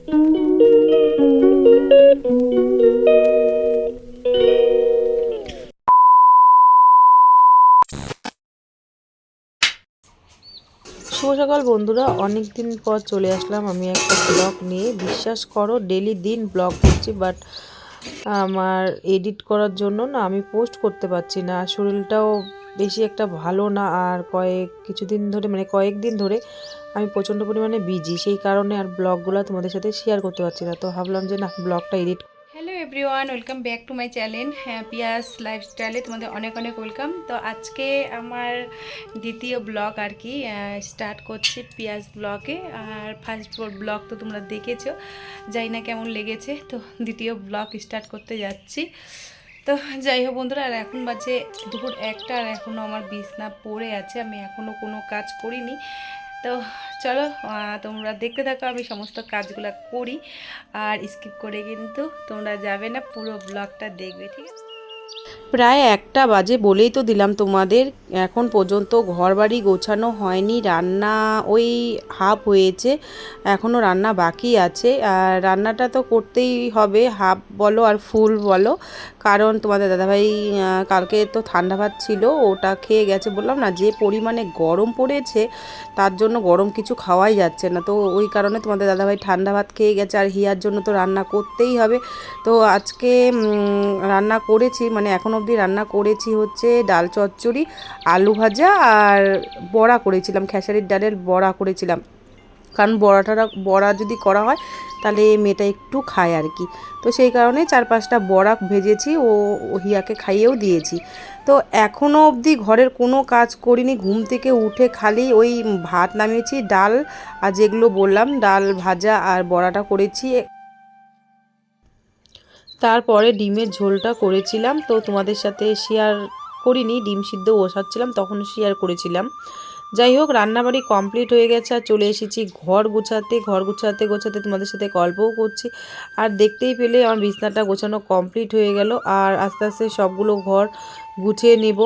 শুভ সকাল বন্ধুরা, অনেক দিন পর চলে আসলাম আমি একটা ব্লগ নিয়ে। বিশ্বাস করো ডেলি দিন ব্লগ করছি, বাট আমার এডিট করার জন্য না আমি পোস্ট করতে পারছি না। শরীরটাও বেশি একটা ভালো না, আর কয়েকদিন ধরে আমি প্রচণ্ড পরিমাণে বিজি, সেই কারণে আর ব্লগগুলো তোমাদের সাথে শেয়ার করতে পারছি না। তো ভাবলাম যে না, ব্লগটা edit. Hello everyone, welcome back to my channel. হ্যাঁ, পিয়াস লাইফস্টাইলে তোমাদের অনেক অনেক ওয়েলকাম। তো আজকে আমার দ্বিতীয় ব্লগ আর কি স্টার্ট করছি পিয়াস ব্লগে। আর ফার্স্ট ব্লগ তো তোমরা দেখেছো, জানি না কেমন লেগেছে। তো দ্বিতীয় ব্লগ স্টার্ট করতে যাচ্ছি। তো যাই হোক বন্ধুরা, আর এখন বাজে দুপুর 1টা, আর এখনও আমার বিছনা পড়ে আছে, আমি এখনও কোনো কাজ করিনি। তো চলো তোমরা দেখতে থাকো আমি সমস্ত কাজগুলো করি, আর স্কিপ করে কিন্তু তোমরা যাবে না, পুরো ব্লগটা দেখবে, ঠিক আছে? প্রায় 1টা বাজে বলেই তো দিলাম তোমাদের। এখন পর্যন্ত ঘরবাড়ি গোছানো হয়নি, রান্না ওই হাফ হয়েছে, এখনও রান্না বাকি আছে। আর রান্নাটা তো করতেই হবে, হাফ বলো আর ফুল বলো, কারণ তোমাদের দাদাভাই কালকে তো ঠান্ডা ভাত ছিল, ওটা খেয়ে গেছে। বললাম না, যে পরিমাণে গরম পড়েছে তার জন্য গরম কিছু খাওয়াই যাচ্ছে না। তো ওই কারণে তোমাদের দাদাভাই ঠান্ডা ভাত খেয়ে গেছে, আর হিয়ার জন্য তো রান্না করতেই হবে। তো আজকে রান্না করেছি, মানে এখন অবধি রান্না করেছি হচ্ছে ডাল চচ্চড়ি, আলু ভাজা, আর বড়া করেছিলাম, খেসারির ডালের বড়া করেছিলাম। কারণ বড়া যদি করা হয় তাহলে মেয়েটা একটু খায় আর কি। তো সেই কারণে 4-5টা বড়া ভেজেছি, ও হিয়াকে খাইয়েও দিয়েছি। তো এখনও অবধি ঘরের কোনো কাজ করিনি, ঘুম থেকে উঠে খালি ওই ভাত নামিয়েছি, ডাল আর যেগুলো বললাম ডাল ভাজা আর বড়াটা করেছি। তারপরে ডিমের ঝোলটা করেছিলাম, তো তোমাদের সাথে শেয়ার করিনি, ডিম সিদ্ধ বসাচ্ছিলাম তখন শেয়ার করেছিলাম। যাই হোক, রান্নাবাড়ি কমপ্লিট হয়ে গেছে, আর চলে এসেছি ঘর গুছাতে গোছাতে তোমাদের সাথে গল্পও করছি। আর দেখতেই পেলে আমার বিছনাটা গোছানো কমপ্লিট হয়ে গেল, আর আস্তে আস্তে সবগুলো ঘর গুছিয়ে নেব।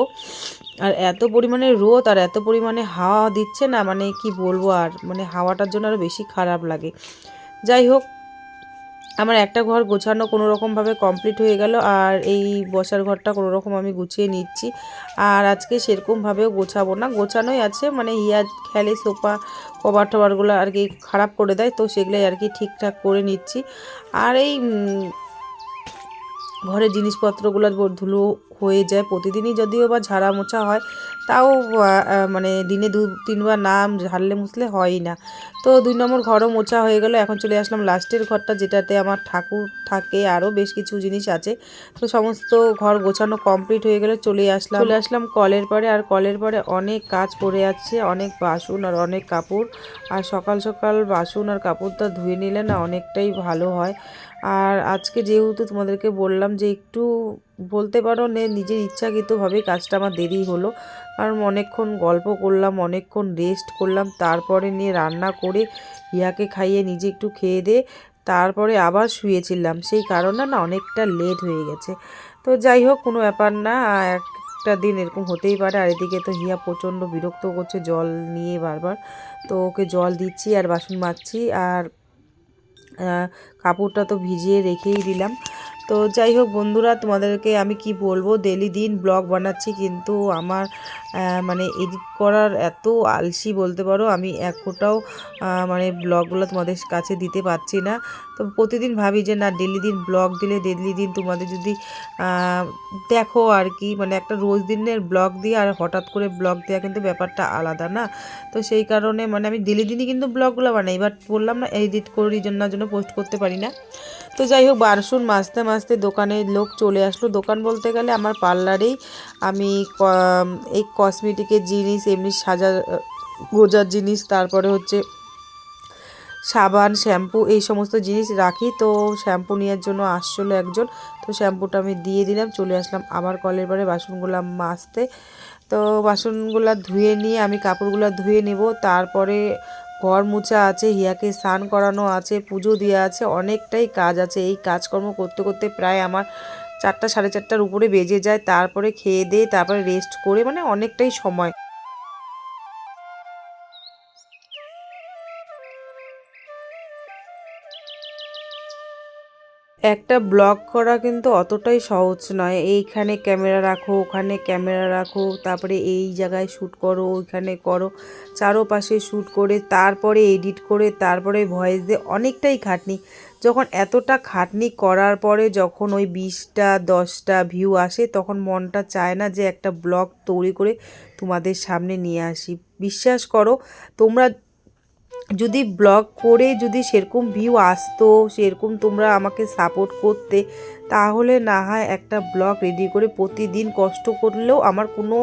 আর এত পরিমাণে রোদ আর এত পরিমাণে হাওয়া দিচ্ছে না, মানে কি বলবো, আর মানে হাওয়াটার জন্য আরও বেশি খারাপ লাগে। যাই হোক, আমার একটা ঘর গোছানো কোনো রকমভাবে কমপ্লিট হয়ে গেল, আর এই বসার ঘরটা কোনো রকম আমি গুছিয়ে নিচ্ছি। আর আজকে সেরকমভাবেও গোছাবো না, গোছানোই আছে, মানে হিয়া খেলে সোফা কভার টভারগুলো আর কি খারাপ করে দেয়, তো সেগুলোই আর কি ঠিকঠাক করে নিচ্ছি। আর এই ঘরের জিনিসপত্রগুলো ধুলো হয়ে যায় প্রতিদিনই, যদিও বা ঝাড়া মোছা হয়, তাও মানে দিনে 2-3 বার না ঝাড়লে মুছলে হয়ই না। তো 2 নম্বর ঘরও মোছা হয়ে গেল। এখন চলে আসলাম লাস্টের ঘরটা, যেটাতে আমার ঠাকুর থাকে, আরও বেশ কিছু জিনিস আছে। তো সমস্ত ঘর গোছানো কমপ্লিট হয়ে গেলে চলে আসলাম কলের পাড়ে। আর কলের পাড়ে অনেক কাজ পড়ে আছে, অনেক বাসন আর অনেক কাপড়। আর সকাল সকাল বাসন আর কাপড়টা ধুয়ে নিলে না অনেকটাই ভালো হয়। আর আজকে যেহেতু তোমাদেরকে বললাম যে একটু বলতে পারো নিজের ইচ্ছাকৃতভাবেই কাজটা আমার দেরি হলো, কারণ অনেকক্ষণ গল্প করলাম, অনেকক্ষণ রেস্ট করলাম, তারপরে নিয়ে রান্না করে ইয়াকে খাইয়ে নিজে একটু খেয়ে দিয়ে তারপরে আবার শুয়েছিলাম, সেই কারণে না অনেকটা লেট হয়ে গেছে। তো যাই হোক, কোনো ব্যাপার না, একটা দিন এরকম হতেই পারে। আর এদিকে তো হিয়া প্রচণ্ড বিরক্ত করছে জল নিয়ে বারবার, তো ওকে জল দিচ্ছি আর বাসন মাজছি, আর কাপড়টা তো ভিজিয়ে রেখেই দিলাম। তো যাই হোক বন্ধুরা, তোমাদেরকে আমি কি বলবো, ডেলি দিন ব্লগ বানাচ্ছি, কিন্তু আমার মানে এডিট করার এত আলসি বলতে পারো, আমি এক ফোঁটাও মানে ব্লগগুলো তোমাদের কাছে দিতে পারছি না। তো প্রতিদিন ভাবি যে না, ডেলি দিন ব্লগ দিলে ডেলি দিন তোমাদের যদি দেখো আর কি, মানে একটা রোজ দিনের ব্লগ দিয়ে আর হঠাৎ করে ব্লগ দেওয়া কিন্তু ব্যাপারটা আলাদা না। তো সেই কারণে মানে আমি ডেলি দিনই কিন্তু ব্লগগুলো বানাই, বাট বললাম না এডিট করি জন্য পোস্ট করতে পারি না। তো যাই হোক, বাসন মাজতে মাজতে দোকানের লোক চলে আসলো। দোকান বলতে গেলে আমার পার্লারেই আমি এই কসমেটিকের জিনিস, এমনি গোজার জিনিস, তারপরে হচ্ছে সাবান, শ্যাম্পু, এই সমস্ত জিনিস রাখি। তো শ্যাম্পু নেওয়ার জন্য আসছিলো একজন, তো শ্যাম্পুটা আমি দিয়ে দিলাম, চলে আসলাম আবার কলের পাড়ে বাসনগুলো মাজতে। তো বাসনগুলো ধুয়ে নিয়ে আমি কাপড়গুলো ধুয়ে নেব, তারপরে ঘর মোছা আছে, হিয়াকে স্নান করানো আছে, পুজো দেওয়া আছে, অনেকটাই কাজ আছে। এই কাজকর্ম করতে করতে প্রায় আমার 4টা 4:30টার উপরে বেজে যায়। তারপরে খেয়ে দিয়ে তারপরে রেস্ট করে, মানে অনেকটাই সময়। একটা ব্লগ করা কিন্তু অতটাই সহজ নয়। এইখানে ক্যামেরা রাখো, ওখানে ক্যামেরা রাখো, তারপরে এই জায়গায় শ্যুট করো, ওইখানে করো, চারোপাশে শ্যুট করে তারপরে এডিট করে তারপরে ভয়েস দিয়ে অনেকটাই খাটনি। যখন এতটা খাটনি করার পরে যখন ওই 20টা 10টা ভিউ আসে তখন মনটা চায় না যে একটা ব্লগ তৈরি করে তোমাদের সামনে নিয়ে আসি। বিশ্বাস করো, তোমরা যদি ব্লগ করে যদি সেরকম ভিউ আসতো, সেরকম তোমরা আমাকে সাপোর্ট করতে, তাহলে না হয় একটা ব্লগ রেডি করে প্রতিদিন কষ্ট করলেও আমার কোনো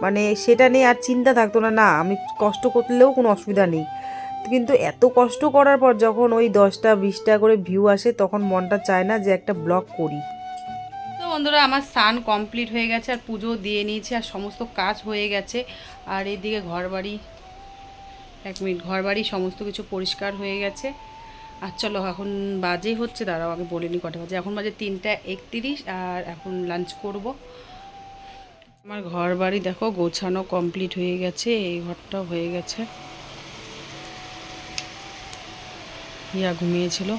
মানে সেটা নিয়ে আর চিন্তা থাকতো না, না আমি কষ্ট করলেও কোনো অসুবিধা নেই। কিন্তু এত কষ্ট করার পর যখন ওই 10টা 20টা করে ভিউ আসে তখন মনটা চায় না যে একটা ব্লগ করি। তো বন্ধুরা, আমার স্নান কমপ্লিট হয়ে গেছে আর পুজো দিয়ে নিয়েছি আর সমস্ত কাজ হয়ে গেছে। আর এইদিকে ঘরবাড়ি, 1 মিনিট, ঘরবাড়ি সমস্ত কিছু পরিষ্কার হয়ে গেছে। আর চলো, এখন বাজে হচ্ছে, দাঁড়াও আগে বলিনি কটা বাজে, এখন বাজে 3টা 31 আর এখন লাঞ্চ করব। আমার ঘরবাড়ি দেখো গোছানো কমপ্লিট হয়ে গেছে, এই ঘরটাও হয়ে গেছে। ইয়া ঘুমিয়েছিল।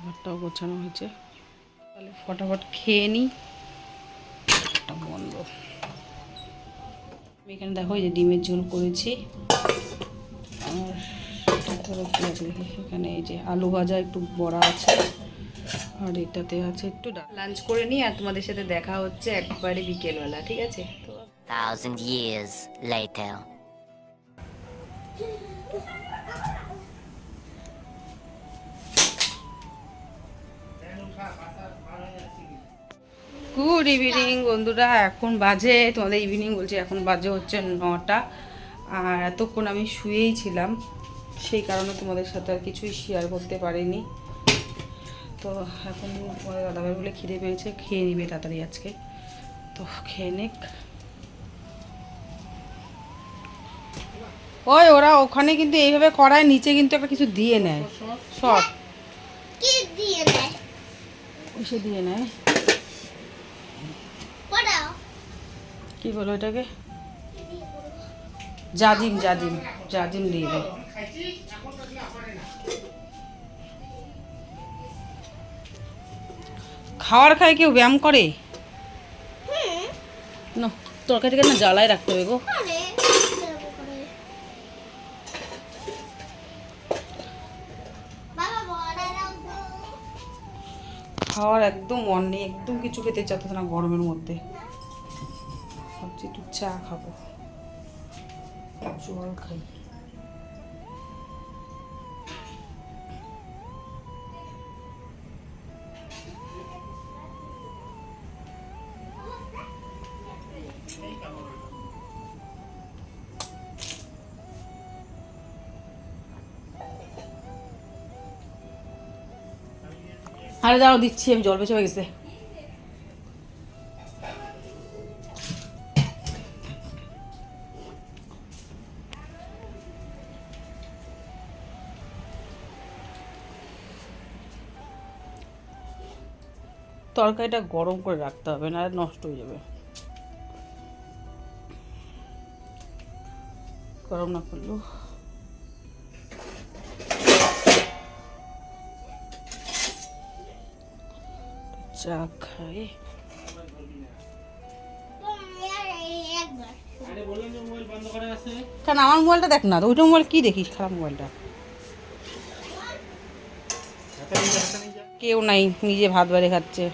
ঘরটাও গোছানো হয়েছে। তাহলে ফটাফট খেয়ে নিই, একটা বন্ধ। আমি এখানে দেখো এই যে ডিমের ঝোল করেছি, আর এখানে এই যে আলু ভাজা, একটু বড়া আছে, আর এটাতে আছে একটু ডাল। লাঞ্চ করে নিই আর তোমাদের সাথে দেখা হচ্ছে একবারে বিকেলবেলা, ঠিক আছে? তো 1,000 years later. গুড ইভিনিং বন্ধুরা, এখন বাজে, তোমাদের ইভিনিং বলছি, এখন বাজে হচ্ছে 9টা। আর এতক্ষণ আমি শুয়েই ছিলাম, সেই কারণে তোমাদের সাথে আর কিছুই শেয়ার করতে পারিনি। তো এখন তোমাদের দাদাভাই বলে খিদে পেয়েছে, খেয়ে নিবে তাড়াতাড়ি আজকে, তো খেয়ে নিক। ওই ওরা ওখানে কিন্তু এইভাবে করায়, নিচে কিন্তু একটা কিছু দিয়ে নেয়, শর্ট কি দিয়ে নেয়? এসে দিয়ে নেয়, পড়াও। কি বলো এটাকে, জাজিম জাজিম জাজিম দিয়ে দেয়। খাওয়ার খায় কেউ ব্যায়াম করে না, তরকারিটাকে না জ্বালায় রাখতে হবে গো। আরে বাবা বড়া রাখবো। খাওয়ার একদম মন নেই, একদম কিছু খেতে চাচ্ছে না গরমের মধ্যে। ভাবছি একটু চা খাবো, জল খাই। আরে দাঁড়াও, দিচ্ছি আমি, জল বেশি হয়ে গেছে। তরকারিটা গরম করে রাখতে হবে, না নষ্ট হয়ে যাবে। গরম না করলেও চা খাই। কেন আমার মোবাইলটা দেখ না, ওইটা মোবাইল কি দেখিস, খারাপ মোবাইলটা। কেউ নাই, নিজে ভাত বাড়ি খাচ্ছে।